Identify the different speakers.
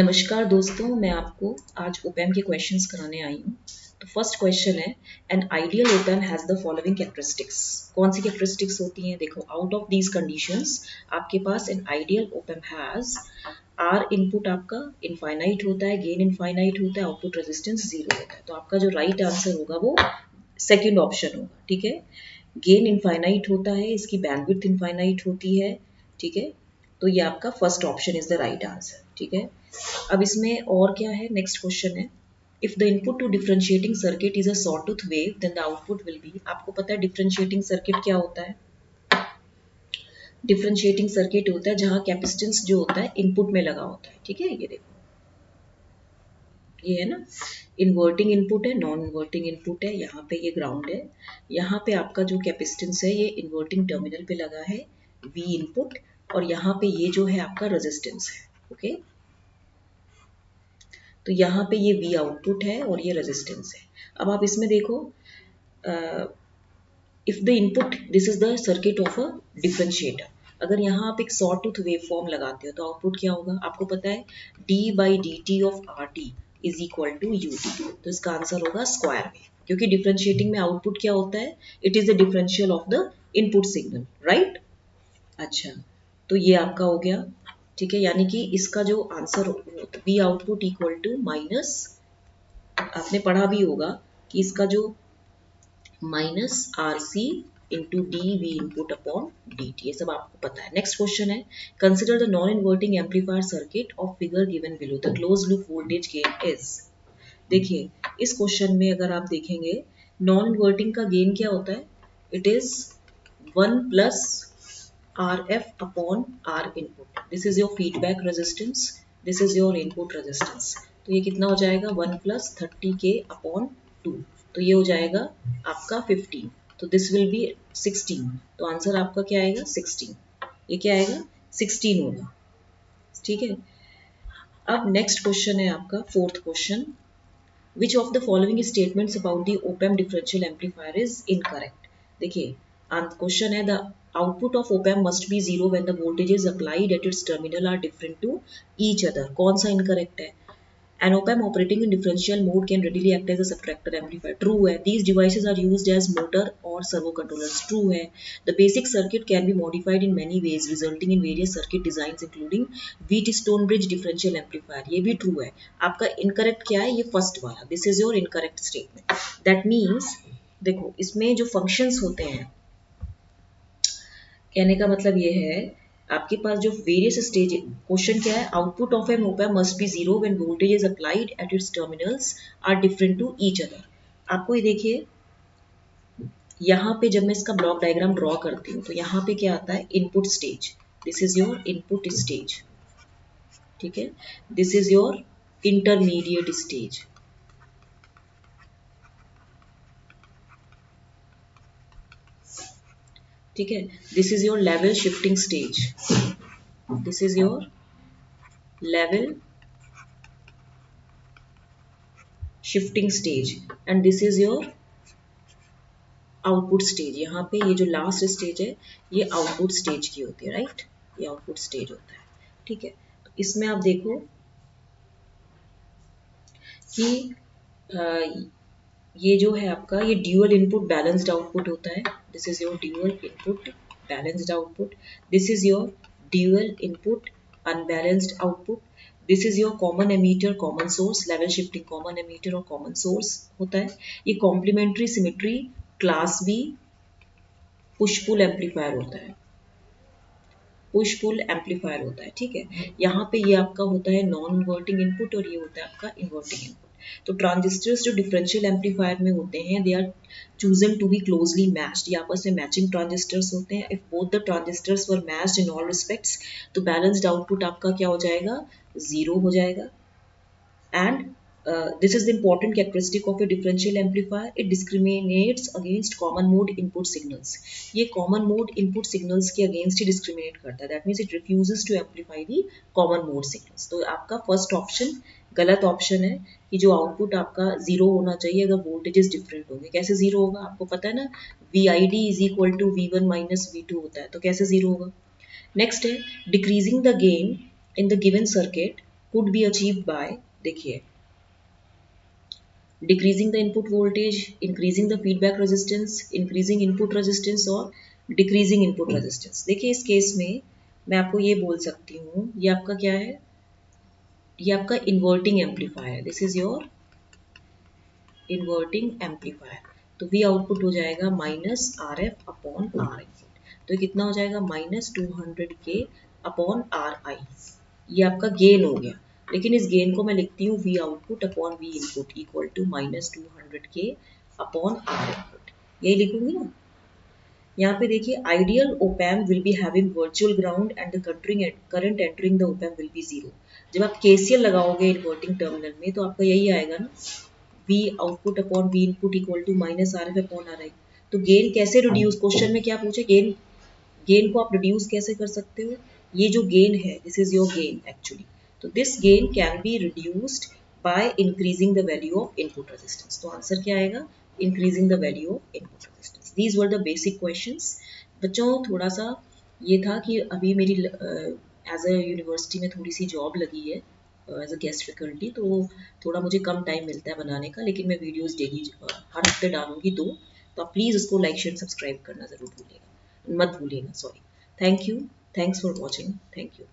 Speaker 1: नमस्कार दोस्तों, मैं आपको आज ओपैम के क्वेश्चंस कराने आई हूँ। तो फर्स्ट क्वेश्चन है, N ideal op amp has the following characteristics. कौन सी कैरेक्टरिस्टिक्स होती हैं? देखो, आउट ऑफ दीज कंडीशंस आपके पास an ideal op amp has R input आपका इनफाइनाइट होता है, गेन इनफाइनाइट होता है, आउटपुट रेजिस्टेंस जीरो होता है। तो आपका जो राइट आंसर होगा वो सेकेंड ऑप्शन होगा। ठीक है, गेन इनफाइनाइट होता है, इसकी बैंडविड्थ इनफाइनाइट होती है। ठीक है, तो ये आपका first option is the right answer. ठीक है, अब इसमें और क्या है, नेक्स्ट क्वेश्चन है, if the input to differentiating circuit is a sawtooth wave then the output will be. आपको पता है डिफरेंशिएटिंग सर्किट क्या होता है? डिफरेंशिएटिंग सर्किट होता है जहां कैपेसिटेंस जो होता है इनपुट में लगा होता है। ठीक है, ये देखो, ये है ना, इन्वर्टिंग इनपुट है, नॉन इन्वर्टिंग इनपुट है, यहाँ पे ये ग्राउंड है, यहाँ पे आपका जो कैपेसिटेंस है ये इन्वर्टिंग टर्मिनल पे लगा है, वी इनपुट, और यहाँ पे ये जो है आपका रेजिस्टेंस है। ओके, तो यहाँ पे ये वी आउटपुट है और ये रेजिस्टेंस है। अब आप इसमें देखो, if the input, this is the circuit of a differentiator, अगर यहाँ आप एक सॉ टूथ वेव फॉर्म लगाते हो तो आउटपुट क्या होगा? आपको पता है D by D T of R T is equal to U T. तो इसका आंसर होगा स्क्वायर वेव, क्योंकि डिफरेंशिएटिंग में आउटपुट क्या होता है? It is the differential of the input signal, right. अच्छा, तो ये आपका हो गया। ठीक है, यानी कि इसका जो answer V output equal to minus, आपने पढ़ा भी होगा कि इसका जो minus R C into D V input upon D T, ये सब आपको पता है। नेक्स्ट क्वेश्चन है, consider the non inverting amplifier circuit of figure given below, the close loop voltage gain is. देखिए, इस क्वेश्चन में अगर आप देखेंगे, नॉन इन्वर्टिंग का गेन क्या होता है? It is 1 plus R F upon R input. This is your feedback resistance, this is your input resistance. तो ये कितना हो जाएगा? 1 प्लस 30 के अपॉन 2, तो ये हो जाएगा आपका 15। तो दिस विल बी 16। तो आंसर आपका क्या आएगा? 16। ये क्या आएगा? 16 होगा। ठीक है, अब नेक्स्ट क्वेश्चन है आपका fourth question, which of the following statements about the opamp differential amplifier is incorrect. देखिए, क्वेश्चन है, the output of opamp must be zero when the voltages applied at its terminal are different to each other. कौन सा incorrect है? An op-amp operating in differential mode can readily act as a subtractor amplifier. True है. These devices are used as motor or servo controllers. True है. The basic circuit can be modified in many ways, resulting in various circuit designs, including Wheat-Stonebridge differential amplifier. ये भी true है. आपका incorrect क्या है? ये first वाला. This is your incorrect statement. That means, देखो, इसमें जो functions होते हैं, कहने का मतलब ये है, आपके पास जो वेरियस स्टेज, क्वेश्चन क्या है? Output of an op amp must be zero when voltage is applied at its terminals are different to each other. आपको ये देखिए, यहाँ पे जब मैं इसका ब्लॉक डायग्राम ड्रॉ करती हूँ तो यहाँ पे क्या आता है? Input stage, this is your input stage. ठीक है, this is your intermediate stage. ठीक है, this is your level shifting stage, this is your level shifting stage, and this is your output stage. यहाँ पे ये जो लास्ट स्टेज है ये आउटपुट स्टेज की होती है, राइट। ये आउटपुट स्टेज होता है। ठीक है, तो इसमें आप देखो कि ये जो है आपका, ये ड्यूअल इनपुट बैलेंस्ड आउटपुट होता है। This is your dual input balanced output, this is your dual input unbalanced output, this is your common emitter common source, level shifting common emitter और कॉमन सोर्स होता है। ये complementary symmetry class B push pull amplifier होता है, push pull amplifier होता है। ठीक है, यहाँ पे ये आपका होता है नॉन इन्वर्टिंग इनपुट और ये होता है आपका इन्वर्टिंग इनपुट। तो ट्रांजिस्टर्स जो डिफरेंशियल एम्पलीफायर में होते हैं, they are chosen to be closely matched, ये आपस में मैचिंग ट्रांजिस्टर्स होते हैं। If both the transistors were matched in all respects, तो बैलेंस्ड आउटपुट आपका क्या हो जाएगा? जीरो हो जाएगा। And this is the important characteristic of a differential amplifier. It discriminates against common mode input signals. ये common mode input signals के against ही discriminate करता है. That means it refuses to amplify the common mode signals. तो आपका first option गलत option है कि जो आउटपुट आपका जीरो होना चाहिए अगर वोल्टेजेस डिफरेंट होंगे। कैसे जीरो होगा? आपको पता है ना, V I D is equal to V one minus V two होता है, तो कैसे जीरो होगा? नेक्स्ट है, decreasing the gain in the given circuit could be achieved by, देखिए, decreasing the input voltage, increasing the feedback resistance, increasing input resistance और decreasing input resistance. देखिए इस केस में मैं आपको ये बोल सकती हूँ, ये आपका क्या है, ये आपका inverting amplifier, this is your inverting amplifier. तो V आउटपुट हो जाएगा minus R F upon R input. तो ये कितना हो जाएगा, माइनस 200K अपॉन आर आई. ये आपका गेन हो गया. लेकिन इस गेन को मैं लिखती हूँ V output upon V input equal to minus 200K upon R input. यही लिखूंगी ना. यहाँ पे देखिए, ideal opamp will be having virtual ground and the current entering the opamp will be zero. जब आप केसीएल लगाओगे इन्वर्टिंग टर्मिनल में तो आपका यही आएगा ना, V output upon V input equal to minus R F upon R I. तो गेन कैसे रिड्यूस, क्वेश्चन में क्या पूछे, गेन, गेन को आप रिड्यूस कैसे कर सकते हो. ये जो गेन है, this is your gain actually. तो this gain can be reduced by increasing the value of input resistance. तो आंसर क्या आएगा, increasing the value of input resistance. These were the basic questions. बच्चों थोड़ा सा ये था कि अभी मेरी एज अ यूनिवर्सिटी में थोड़ी सी जॉब लगी है एज अ गेस्ट फैकल्टी, तो थोड़ा मुझे कम टाइम मिलता है बनाने का, लेकिन मैं वीडियोस डेली हर हफ्ते डालूंगी दो. तो आप प्लीज़ उसको लाइक शेयर सब्सक्राइब करना ज़रूर भूलिएगा, मत भूलिएगा, sorry. Thank you. Thanks for watching. Thank you.